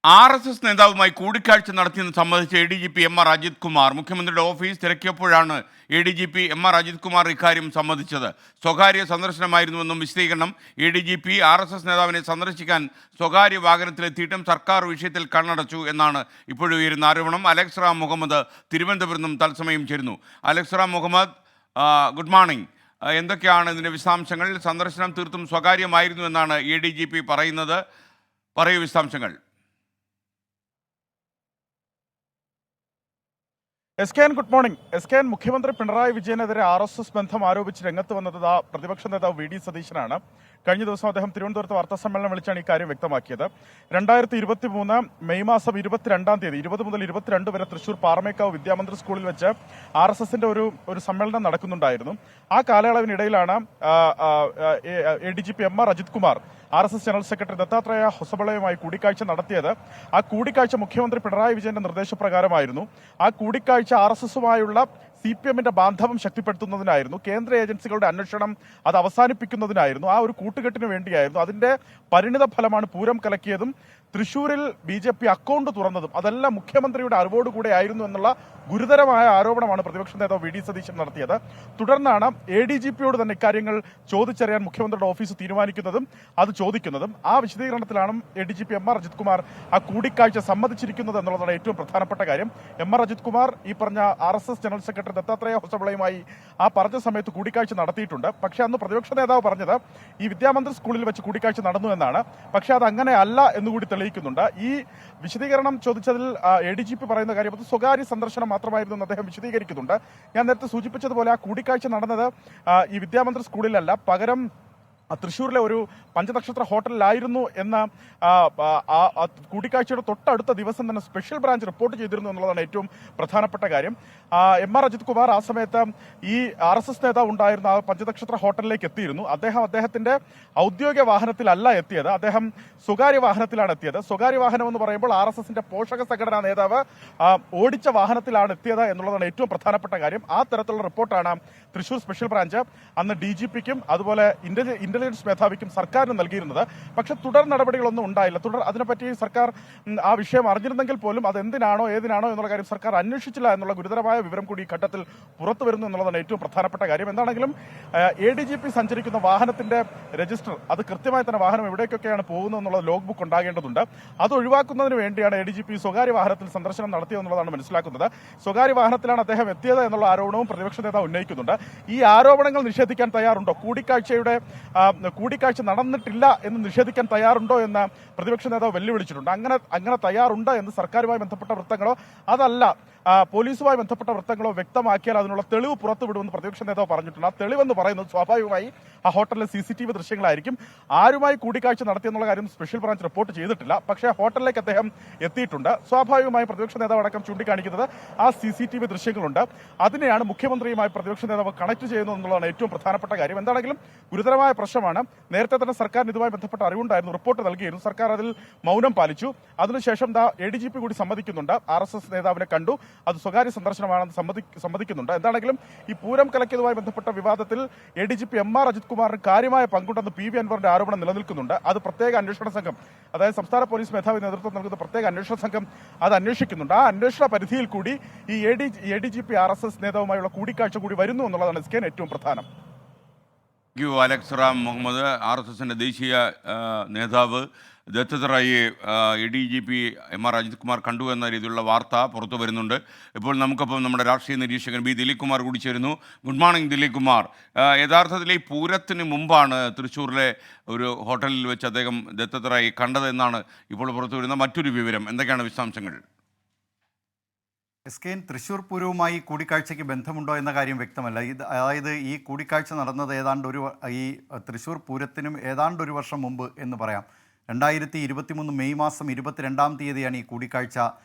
RSS നേതാവുമായി കൂടിക്കാഴ്ച നടത്തിയെന്ന് സംബന്ധിച്ച് ADGP MR അജിത് കുമാർ മുഖ്യമന്ത്രിയുടെ ഓഫീസ് തിരക്കിയപ്പോഴാണ് ADGP MR അജിത് കുമാർ ഇക്കാര്യം സമ്മതിച്ചത്. സ്വകാര്യ സന്ദർശനമായിരുന്നുവെന്നും വിശദീകരണം. ADGP RSS നേതാവിനെ സന്ദർശിക്കാൻ സ്വകാര്യ വാഹനത്തിലെത്തിയിട്ടും സർക്കാർ വിഷയത്തിൽ കണ്ണടച്ചു എന്നാണ് ഇപ്പോഴും ഉയരുന്ന ആരോപണം. അലക്സ് റാം മുഹമ്മദ് തിരുവനന്തപുരത്ത് നിന്നും തത്സമയം ചേരുന്നു. Alex Ram Muhammad, good morning. എന്തൊക്കെയാണ് ഇതിൻ്റെ വിശദാംശങ്ങൾ? സന്ദർശനം തീർത്തും സ്വകാര്യമായിരുന്നു എന്നാണ് ADGP പറയുന്നത്. പറയൂ വിശദാംശങ്ങൾ. Good morning. മുഖ്യമന്ത്രി പിണറായി വിജയനെതിരെ RSS ബന്ധം ആരോപിച്ച് രംഗത്ത് വന്നത് പ്രതിപക്ഷ നേതാവ് VD സതീശനാണ്. കഴിഞ്ഞ ദിവസം അദ്ദേഹം തിരുവനന്തപുരത്ത് വാർത്താസമ്മേളനം വിളിച്ചാണ് ഇക്കാര്യം വ്യക്തമാക്കിയത്. 2023 മെയ് മാസം 22-ാം തീയതി 20 മുതൽ 22 വരെ തൃശൂർ പാറമേക്കാവ് വിദ്യാമന്ദിർ സ്കൂളിൽ വെച്ച് RSSന്റെ ഒരു സമ്മേളനം നടക്കുന്നുണ്ടായിരുന്നു. ആ കാലയളവിനിടയിലാണ് ADGP MR Ajith Kumar RSS general secretary Dattatreya ഹൊസബളയുമായി കൂടിക്കാഴ്ച നടത്തിയത്. ആ കൂടിക്കാഴ്ച മുഖ്യമന്ത്രി പിണറായി വിജയന്റെ നിർദ്ദേശപ്രകാരമായിരുന്നു. ആ കൂടിക്കാഴ്ച RSSുമായുള്ള CPMന്റെ ബാന്ധവം ശക്തിപ്പെടുത്തുന്നതിനായിരുന്നു. കേന്ദ്ര ഏജൻസികളുടെ അന്വേഷണം അത് അവസാനിപ്പിക്കുന്നതിനായിരുന്നു. ആ ഒരു കൂട്ടുകെട്ടിന് വേണ്ടിയായിരുന്നു. അതിന്റെ പരിണിത ഫലമാണ് പൂരം കലക്കിയതും തൃശൂരിൽ BJP അക്കൗണ്ട് തുറന്നതും. അതെല്ലാം മുഖ്യമന്ത്രിയുടെ അറിവോടുകൂടെ ആയിരുന്നു എന്നുള്ള ഗുരുതരമായ ആരോപണമാണ് പ്രതിപക്ഷ നേതാവ് VD സതീശൻ നടത്തിയത്. തുടർന്നാണ് ADGPയോട് തന്നെ ഇക്കാര്യങ്ങൾ ചോദിച്ചറിയാൻ മുഖ്യമന്ത്രിയുടെ ഓഫീസ് തീരുമാനിക്കുന്നതും അത് ചോദിക്കുന്നതും. ആ വിശദീകരണത്തിലാണ് ADGP MR അജിത് കുമാർ ആ കൂടിക്കാഴ്ച സമ്മതിച്ചിരിക്കുന്നത് എന്നുള്ളതാണ് ഏറ്റവും പ്രധാനപ്പെട്ട കാര്യം. MR അജിത് കുമാർ ഈ പറഞ്ഞ RSS ജനറൽ സെക്രട്ടറി ദത്താത്രേയ ഹൊസബളയുമായി ആ പറഞ്ഞ സമയത്ത് കൂടിക്കാഴ്ച നടത്തിയിട്ടുണ്ട്. പക്ഷേ അന്ന് പ്രതിപക്ഷ നേതാവ് പറഞ്ഞത് ഈ വിദ്യാമന്ദിർ സ്കൂളിൽ വെച്ച് കൂടിക്കാഴ്ച നടന്നു എന്നാണ്. പക്ഷേ അത് അങ്ങനെ അല്ല എന്നുകൂടി തെളിയിക്കുന്നുണ്ട്. ഈ വിശദീകരണം ചോദിച്ചതിൽ ADGP പറയുന്ന കാര്യം അത് സ്വകാര്യ സന്ദർശനം മാത്രമായിരുന്നു എന്ന് അദ്ദേഹം വിശദീകരിക്കുന്നുണ്ട്. ഞാൻ നേരത്തെ സൂചിപ്പിച്ചതുപോലെ ആ കൂടിക്കാഴ്ച നടന്നത് ഈ വിദ്യാമന്ദിർ സ്കൂളിലല്ല, പകരം തൃശ്ശൂരിലെ ഒരു പഞ്ചനക്ഷത്ര ഹോട്ടലിലായിരുന്നു എന്ന കൂടിക്കാഴ്ചയുടെ തൊട്ടടുത്ത ദിവസം തന്നെ സ്പെഷ്യൽ ബ്രാഞ്ച് റിപ്പോർട്ട് ചെയ്തിരുന്നു എന്നുള്ളതാണ് ഏറ്റവും പ്രധാനപ്പെട്ട കാര്യം. MR അജിത് കുമാർ ആ സമയത്ത് ഈ RSS നേതാവ് ഉണ്ടായിരുന്ന ആ പഞ്ചനക്ഷത്ര ഹോട്ടലിലേക്ക് എത്തിയിരുന്നു. അദ്ദേഹത്തിന്റെ ഔദ്യോഗിക വാഹനത്തിലല്ല എത്തിയത്, അദ്ദേഹം സ്വകാര്യ വാഹനത്തിലാണ് എത്തിയത്. സ്വകാര്യ വാഹനം എന്ന് പറയുമ്പോൾ RSSന്റെ പോഷക സംഘടനാ നേതാവ് ഓടിച്ച വാഹനത്തിലാണ് എത്തിയത് എന്നുള്ളതാണ് ഏറ്റവും പ്രധാനപ്പെട്ട കാര്യം. ആ തരത്തിലുള്ള റിപ്പോർട്ടാണ് തൃശൂർ സ്പെഷ്യൽ ബ്രാഞ്ച് അന്ന് DGPക്കും അതുപോലെ ഇന്റലിജൻസ് മേധാവിക്കും സർക്കാരിന് നൽകിയിരുന്നത്. പക്ഷെ തുടർ നടപടികളൊന്നും ഉണ്ടായില്ല. അതിനെപ്പറ്റി സർക്കാർ ആ വിഷയം അറിഞ്ഞിരുന്നെങ്കിൽ പോലും അത് എന്തിനാണോ ഏതിനാണോ എന്നുള്ള കാര്യം സർക്കാർ അന്വേഷിച്ചില്ല എന്നുള്ള ഗുരുതരമായ വിവരം കൂടി ഈ ഘട്ടത്തിൽ പുറത്തു വരുന്നു എന്നുള്ളതാണ് ഏറ്റവും പ്രധാനപ്പെട്ട കാര്യം. എന്താണെങ്കിലും ADGP സഞ്ചരിക്കുന്ന വാഹനത്തിന്റെ രജിസ്റ്റർ അത് കൃത്യമായി തന്നെ വാഹനം എവിടേക്കൊക്കെയാണ് പോകുന്നത് എന്നുള്ള ലോഗ് ബുക്ക് ഉണ്ടാകേണ്ടതുണ്ട്. അത് ഒഴിവാക്കുന്നതിന് വേണ്ടിയാണ് ADGP സ്വകാര്യ വാഹനത്തിൽ സന്ദർശനം നടത്തിയതെന്നുള്ളതാണ് മനസ്സിലാക്കുന്നത്. സ്വകാര്യ വാഹനത്തിലാണ് അദ്ദേഹം എത്തിയത് എന്നുള്ള ആരോപണവും പ്രതിപക്ഷ നേതാവ് ഉന്നയിക്കുന്നുണ്ട്. ഈ ആരോപണങ്ങൾ നിഷേധിക്കാൻ തയ്യാറുണ്ടോ? കൂടിക്കാഴ്ച നടന്നിട്ടില്ല എന്ന് നിഷേധിക്കാൻ തയ്യാറുണ്ടോ എന്ന് പ്രതിപക്ഷ നേതാവ് വെല്ലുവിളിച്ചിട്ടുണ്ട്. അങ്ങനെ തയ്യാറുണ്ട് എന്ന് സർക്കാരുമായി ബന്ധപ്പെട്ട വൃത്തങ്ങളോ അതല്ല പോലീസുമായി ബന്ധപ്പെട്ട വൃത്തങ്ങളോ വ്യക്തമാക്കിയാൽ അതിനുള്ള തെളിവ് പുറത്തുവിടുമെന്ന് പ്രതിപക്ഷ നേതാവ് പറഞ്ഞിട്ടുണ്ട്. ആ തെളിവെന്ന് പറയുന്നത് സ്വാഭാവികമായി ആ ഹോട്ടലിലെ CCTV ദൃശ്യങ്ങളായിരിക്കും. ആരുമായി കൂടിക്കാഴ്ച നടത്തിയെന്നുള്ള കാര്യം സ്പെഷ്യൽ ബ്രാഞ്ച് റിപ്പോർട്ട് ചെയ്തിട്ടില്ല. പക്ഷേ ഹോട്ടലിലേക്ക് അദ്ദേഹം എത്തിയിട്ടുണ്ട്. സ്വാഭാവികമായും പ്രതിപക്ഷ നേതാവ് അടക്കം ചൂണ്ടിക്കാണിക്കുന്നത് ആ CCTV ദൃശ്യങ്ങളുണ്ട്. അതിനെയാണ് മുഖ്യമന്ത്രിയുമായി പ്രതിപക്ഷ നേതാവ് കണക്ട് ചെയ്യുന്നത് എന്നുള്ളതാണ് ഏറ്റവും പ്രധാനപ്പെട്ട കാര്യം. എന്താണെങ്കിലും ഗുരുതരമായ പ്രശ്നമാണ്. നേരത്തെ തന്നെ സർക്കാരിന് ഇതുമായി ബന്ധപ്പെട്ട അറിവുണ്ടായിരുന്നു, റിപ്പോർട്ട് നൽകിയിരുന്നു. സർക്കാർ അതിൽ മൗനം പാലിച്ചു. അതിനുശേഷം ADGP കൂടി സമ്മതിക്കുന്നുണ്ട്, RSS നേതാവിനെ കണ്ടു, അത് സ്വകാര്യ സന്ദർശനമാണെന്ന് സമ്മതിക്കുന്നുണ്ട്. എന്താണെങ്കിലും ഈ പൂരം കലക്കിയതുമായി ബന്ധപ്പെട്ട വിവാദത്തിൽ ADGP MR അജിത് കുമാറിന് കാര്യമായ പങ്കുണ്ടെന്ന് PV അൻവറിന്റെ ആരോപണം നിലനിൽക്കുന്നുണ്ട്. അത് പ്രത്യേക അന്വേഷണ സംഘം, അതായത് സംസ്ഥാന പോലീസ് മേധാവി നേതൃത്വം നൽകുന്ന പ്രത്യേക അന്വേഷണ സംഘം അത് അന്വേഷിക്കുന്നുണ്ട്. ആ അന്വേഷണ പരിധിയിൽ കൂടി ഈ ADGP RSS നേതാവുമായുള്ള കൂടിക്കാഴ്ച കൂടി വരുന്നു എന്നുള്ളതാണ് ഏറ്റവും പ്രധാനം. അലക്സ് റാം മുഹമ്മദ്, RSSന്റെ ദേശീയ നേതാവ് ദത്തത്രയെ ADGP MR അജിത് കുമാർ കണ്ടു എന്ന രീതിയിലുള്ള വാർത്ത പുറത്തു വരുന്നുണ്ട്. ഇപ്പോൾ നമുക്കൊപ്പം നമ്മുടെ രാഷ്ട്രീയ നിരീക്ഷകൻ ദിലീപ് കുമാർ കൂടി ചേരുന്നു. Good morning Dileep Kumar. യഥാർത്ഥത്തിൽ ഈ പൂരത്തിന് മുമ്പാണ് തൃശ്ശൂരിലെ ഒരു ഹോട്ടലിൽ വെച്ച് അദ്ദേഹം ദത്തത്രയെ കണ്ടതെന്നാണ് ഇപ്പോൾ പുറത്തു വരുന്ന മറ്റൊരു വിവരം. എന്തൊക്കെയാണ് വിശദാംശങ്ങൾ? തൃശ്ശൂർ പൂരവുമായി കൂടിക്കാഴ്ചയ്ക്ക് ബന്ധമുണ്ടോ എന്ന കാര്യം വ്യക്തമല്ല. അതായത് ഈ കൂടിക്കാഴ്ച നടന്നത് ഈ തൃശ്ശൂർ പൂരത്തിനും ഏതാണ്ട് ഒരു വർഷം മുമ്പ് എന്ന് പറയാം. 2023 മെയ് മാസം 22-ാം തീയതിയാണ് ഈ കൂടിക്കാഴ്ച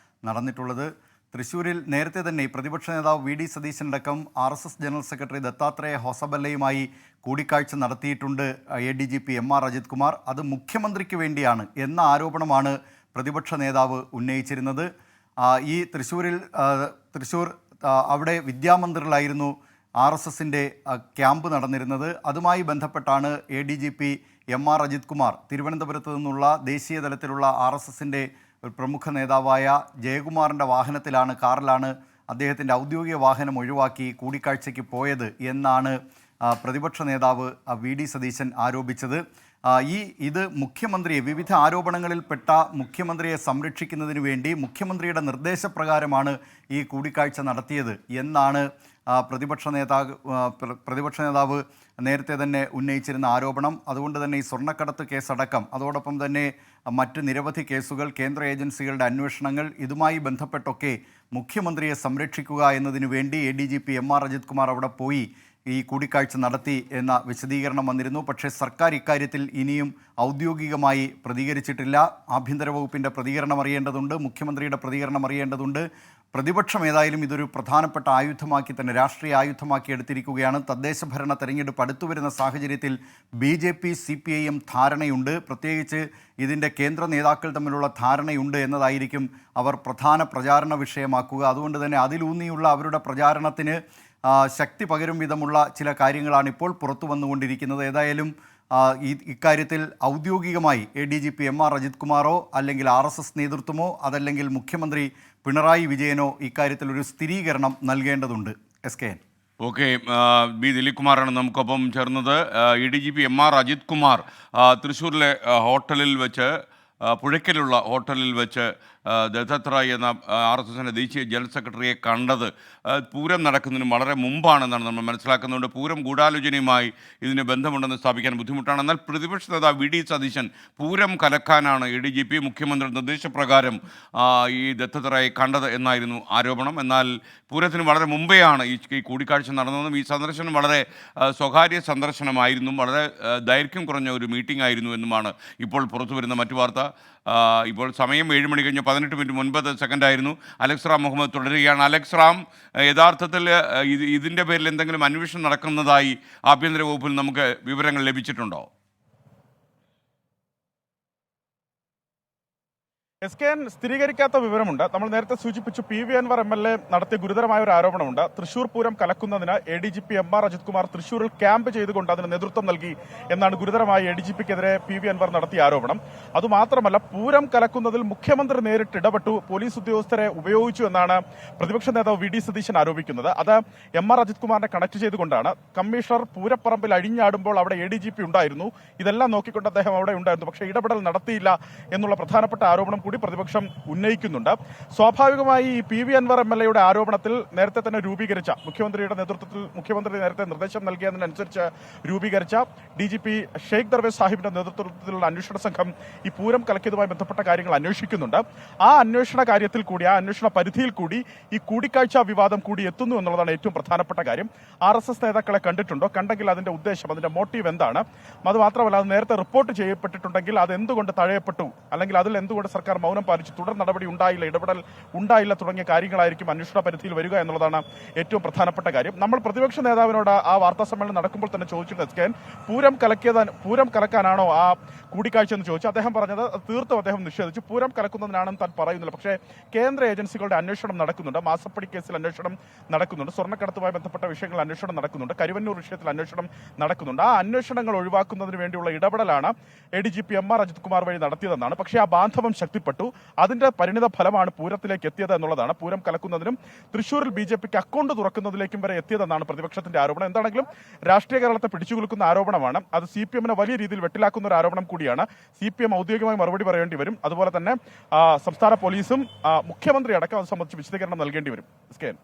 നടന്നിട്ടുള്ളത്. തൃശ്ശൂരിൽ നേരത്തെ തന്നെ പ്രതിപക്ഷ നേതാവ് VD സതീശനടക്കം RSS ജനറൽ സെക്രട്ടറി ദത്താത്രേയ ഹൊസബല്ലയുമായി കൂടിക്കാഴ്ച നടത്തിയിട്ടുണ്ട് ADGP MR അജിത് കുമാർ. അത് മുഖ്യമന്ത്രിക്ക് വേണ്ടിയാണ് എന്ന ആരോപണമാണ് പ്രതിപക്ഷ നേതാവ് ഉന്നയിച്ചിരുന്നത്. ഈ തൃശ്ശൂർ അവിടെ വിദ്യാമന്ദിറിലായിരുന്നു RSSന്റെ ക്യാമ്പ് നടന്നിരുന്നത്. അതുമായി ബന്ധപ്പെട്ടാണ് ADGP MR അജിത് കുമാർ തിരുവനന്തപുരത്ത് നിന്നുള്ള ദേശീയ തലത്തിലുള്ള RSSന്റെ ഒരു പ്രമുഖ നേതാവായ ജയകുമാറിൻ്റെ വാഹനത്തിലാണ്, കാറിലാണ് അദ്ദേഹത്തിൻ്റെ ഔദ്യോഗിക വാഹനം ഒഴിവാക്കി കൂടിക്കാഴ്ചയ്ക്ക് പോയത് എന്നാണ് പ്രതിപക്ഷ നേതാവ് വി.ഡി. സതീശൻ ആരോപിച്ചത്. ഇത് മുഖ്യമന്ത്രിയെ, വിവിധ ആരോപണങ്ങളിൽപ്പെട്ട മുഖ്യമന്ത്രിയെ സംരക്ഷിക്കുന്നതിന് വേണ്ടി മുഖ്യമന്ത്രിയുടെ നിർദ്ദേശപ്രകാരമാണ് ഈ കൂടിക്കാഴ്ച നടത്തിയത് എന്നാണ് പ്രതിപക്ഷ നേതാവ് നേരത്തെ തന്നെ ഉന്നയിച്ചിരുന്ന ആരോപണം. അതുകൊണ്ട് തന്നെ ഈ സ്വർണ്ണക്കടത്ത് കേസടക്കം, അതോടൊപ്പം തന്നെ മറ്റ് നിരവധി കേസുകൾ, കേന്ദ്ര ഏജൻസികളുടെ അന്വേഷണങ്ങൾ, ഇതുമായി ബന്ധപ്പെട്ടൊക്കെ മുഖ്യമന്ത്രിയെ സംരക്ഷിക്കുക എന്നതിനു വേണ്ടി ADGP MR അജിത് കുമാർ അവിടെ പോയി ഈ കൂടിക്കാഴ്ച നടത്തി എന്ന വിശദീകരണം വന്നിരുന്നു. പക്ഷേ സർക്കാർ ഇക്കാര്യത്തിൽ ഇനിയും ഔദ്യോഗികമായി പ്രതികരിച്ചിട്ടില്ല. ആഭ്യന്തര വകുപ്പിൻ്റെ പ്രതികരണം അറിയേണ്ടതുണ്ട്, മുഖ്യമന്ത്രിയുടെ പ്രതികരണം അറിയേണ്ടതുണ്ട്. പ്രതിപക്ഷം ഏതായാലും ഇതൊരു പ്രധാനപ്പെട്ട ആയുധമാക്കി തന്നെ, രാഷ്ട്രീയ ആയുധമാക്കി എടുത്തിരിക്കുകയാണ്. തദ്ദേശ ഭരണ തെരഞ്ഞെടുപ്പ് അടുത്തുവരുന്ന സാഹചര്യത്തിൽ BJP CPIM ധാരണയുണ്ട്, പ്രത്യേകിച്ച് ഇതിൻ്റെ കേന്ദ്ര നേതാക്കൾ തമ്മിലുള്ള ധാരണയുണ്ട് എന്നതായിരിക്കും അവർ പ്രധാന പ്രചാരണ വിഷയമാക്കുക. അതുകൊണ്ട് തന്നെ അതിലൂന്നിയുള്ള അവരുടെ പ്രചാരണത്തിന് ശക്തി പകരും വിധമുള്ള ചില കാര്യങ്ങളാണ് ഇപ്പോൾ പുറത്തു വന്നുകൊണ്ടിരിക്കുന്നത്. ഏതായാലും ഇക്കാര്യത്തിൽ ഔദ്യോഗികമായി ADGP MR അജിത് കുമാറോ അല്ലെങ്കിൽ RSS നേതൃത്വമോ അതല്ലെങ്കിൽ മുഖ്യമന്ത്രി പിണറായി വിജയനോ ഇക്കാര്യത്തിൽ ഒരു സ്ഥിരീകരണം നൽകേണ്ടതുണ്ട്. SKN. ഓക്കെ, ബി ദിലീപ് കുമാറാണ് നമുക്കൊപ്പം ചേർന്നത്. ADGP MR അജിത് കുമാർ തൃശ്ശൂരിലെ ഹോട്ടലിൽ വെച്ച്, പുഴയ്ക്കലുള്ള ഹോട്ടലിൽ വെച്ച് ദത്താത്രേയ എന്ന RSSൻ്റെ ദേശീയ ജനറൽ സെക്രട്ടറിയെ കണ്ടത് പൂരം നടക്കുന്നതിന് വളരെ മുമ്പാണെന്നാണ് നമ്മൾ മനസ്സിലാക്കുന്നുണ്ട്. പൂരം ഗൂഢാലോചനയുമായി ഇതിന് ബന്ധമുണ്ടെന്ന് സ്ഥാപിക്കാൻ ബുദ്ധിമുട്ടാണ്. എന്നാൽ പ്രതിപക്ഷ നേതാവ് വി.ഡി. സതീശൻ പൂരം കലക്കാനാണ് ADGP മുഖ്യമന്ത്രി നിർദ്ദേശപ്രകാരം ഈ ദത്താത്രേയയെ കണ്ടത് എന്നായിരുന്നു ആരോപണം. എന്നാൽ പൂരത്തിന് വളരെ മുമ്പെയാണ് ഈ കൂടിക്കാഴ്ച നടന്നതെന്നും ഈ സന്ദർശനം വളരെ സ്വകാര്യ സന്ദർശനമായിരുന്നു, വളരെ ദൈർഘ്യം കുറഞ്ഞ ഒരു മീറ്റിംഗ് ആയിരുന്നു എന്നുമാണ് ഇപ്പോൾ പുറത്തു വരുന്ന മറ്റു വാർത്ത. ഇപ്പോൾ സമയം 7 മണി കഴിഞ്ഞ് 18 മിനിറ്റ് 9 സെക്കൻഡായിരുന്നു. അലക്സ് റാം മുഹമ്മദ് തുടരുകയാണ്. അലക്സ് റാം, യഥാർത്ഥത്തിൽ ഇതിൻ്റെ പേരിൽ എന്തെങ്കിലും അന്വേഷണം നടക്കുന്നതായി ആഭ്യന്തര വകുപ്പിൽ നമുക്ക് വിവരങ്ങൾ ലഭിച്ചിട്ടുണ്ടോ? SKN സ്ഥിരീകരിക്കാത്ത വിവരമുണ്ട്. നമ്മൾ നേരത്തെ സൂചിപ്പിച്ചു, PV അൻവർ MLA നടത്തിയ ഗുരുതരമായ ഒരു ആരോപണമുണ്ട്. തൃശൂർ പൂരം കലക്കുന്നതിന് ADGP MR അജിത് കുമാർ തൃശൂരിൽ ക്യാമ്പ് ചെയ്തുകൊണ്ട് അതിന് നേതൃത്വം നൽകി എന്നാണ് ഗുരുതരമായി ADGPക്കെതിരെ PV അൻവർ നടത്തിയ ആരോപണം. അതുമാത്രമല്ല, പൂരം കലക്കുന്നതിൽ മുഖ്യമന്ത്രി നേരിട്ട് ഇടപെട്ടു, പോലീസ് ഉദ്യോഗസ്ഥരെ ഉപയോഗിച്ചു എന്നാണ് പ്രതിപക്ഷ നേതാവ് വി.ഡി. സതീശൻ ആരോപിക്കുന്നത്. അത് MR അജിത് കുമാറിനെ കണക്ട് ചെയ്തുകൊണ്ടാണ്. കമ്മീഷണർ പൂരപ്പറമ്പിൽ അഴിഞ്ഞാടുമ്പോൾ അവിടെ ADGP ഉണ്ടായിരുന്നു, ഇതെല്ലാം നോക്കിക്കൊണ്ട് അദ്ദേഹം അവിടെ ഉണ്ടായിരുന്നു, പക്ഷേ ഇടപെടൽ നടത്തിയില്ല എന്നുള്ള പ്രധാനപ്പെട്ട ആരോപണം കൂടി പ്രതിപക്ഷം ഉന്നയിക്കുന്നുണ്ട്. സ്വാഭാവികമായി ഈ PV അൻവർ MLAയുടെ ആരോപണത്തിൽ നേരത്തെ തന്നെ രൂപീകരിച്ച, മുഖ്യമന്ത്രിയുടെ നേതൃത്വത്തിൽ മുഖ്യമന്ത്രി നേരത്തെ നിർദ്ദേശം നൽകിയതിനനുസരിച്ച് രൂപീകരിച്ച DGP ഷെയ്ഖ് ദർവേസ് സാഹിബിന്റെ നേതൃത്വത്തിലുള്ള അന്വേഷണ സംഘം ഈ പൂരം കലക്കിയതുമായി ബന്ധപ്പെട്ട കാര്യങ്ങൾ അന്വേഷിക്കുന്നുണ്ട്. ആ അന്വേഷണ കാര്യത്തിൽ കൂടി, ആ അന്വേഷണ പരിധിയിൽ കൂടി ഈ കൂടിക്കാഴ്ച വിവാദം കൂടി എത്തുന്നു എന്നുള്ളതാണ് ഏറ്റവും പ്രധാനപ്പെട്ട കാര്യം. RSS നേതാക്കളെ കണ്ടിട്ടുണ്ടോ? കണ്ടെങ്കിൽ അതിന്റെ ഉദ്ദേശം, അതിന്റെ മോട്ടീവ് എന്താണ്? അതുമാത്രമല്ല, അത് നേരത്തെ റിപ്പോർട്ട് ചെയ്യപ്പെട്ടിട്ടുണ്ടെങ്കിൽ അത് എന്തുകൊണ്ട് തഴയപ്പെട്ടു, അല്ലെങ്കിൽ അതിൽ എന്തുകൊണ്ട് സർക്കാർ മൗനം പാലിച്ചു, തുടർ നടപടി ഉണ്ടായില്ല, ഇടപെടൽ ഉണ്ടായില്ല തുടങ്ങിയ കാര്യങ്ങളായിരിക്കും അന്വേഷണ പരിധിയിൽ വരിക എന്നുള്ളതാണ് ഏറ്റവും പ്രധാനപ്പെട്ട കാര്യം. നമ്മൾ പ്രതിപക്ഷ നേതാവിനോട് ആ വാർത്താ സമ്മേളനം നടക്കുമ്പോൾ തന്നെ ചോദിച്ചിരുന്നു, SKN പൂരം കലക്കാനാണോ ആ കൂടിക്കാഴ്ച എന്ന് ചോദിച്ചു. അദ്ദേഹം പറഞ്ഞത് തീർത്തും അദ്ദേഹം നിഷേധിച്ചു. പൂരം കലക്കുന്നതിനാണെന്ന് താൻ പറയുന്നില്ല, പക്ഷേ കേന്ദ്ര ഏജൻസികളുടെ അന്വേഷണം നടക്കുന്നുണ്ട്. മാസപ്പടി കേസിൽ അന്വേഷണം നടക്കുന്നുണ്ട്, സ്വർണ്ണക്കടത്തുമായി ബന്ധപ്പെട്ട വിഷയങ്ങൾ അന്വേഷണം നടക്കുന്നുണ്ട്, കരുവന്നൂർ വിഷയത്തിൽ അന്വേഷണം നടക്കുന്നുണ്ട്. ആ അന്വേഷണങ്ങൾ ഒഴിവാക്കുന്നതിന് വേണ്ടിയുള്ള ഇടപെടലാണ് ADGP MR അജിത് കുമാർ വഴി നടത്തിയതെന്നാണ്. പക്ഷേ ആ ബാന്ധവം ശക്തിപ്പെട്ടു, അതിന്റെ പരിണിത ഫലമാണ് പൂരത്തിലേക്ക് എത്തിയത് എന്നുള്ളതാണ്. പൂരം കലക്കുന്നതിനും തൃശ്ശൂരിൽ BJPക്ക് അക്കൗണ്ട് തുറക്കുന്നതിലേക്കും വരെ എത്തിയതെന്നാണ് പ്രതിപക്ഷത്തിന്റെ ആരോപണം. എന്താണെങ്കിലും രാഷ്ട്രീയ കേരളത്തെ പിടിച്ചുകുലുക്കുന്ന ആരോപണമാണ്. അത് CPMനെ വലിയ രീതിയിൽ വെട്ടിലാക്കുന്ന ഒരു ആരോപണം കൂടിയാണ്. CPM ഔദ്യോഗികമായി മറുപടി പറയേണ്ടി വരും. അതുപോലെ തന്നെ സംസ്ഥാന പോലീസും മുഖ്യമന്ത്രി അടക്കം അത് സംബന്ധിച്ച് വിശദീകരണം നൽകേണ്ടി വരും. SKN.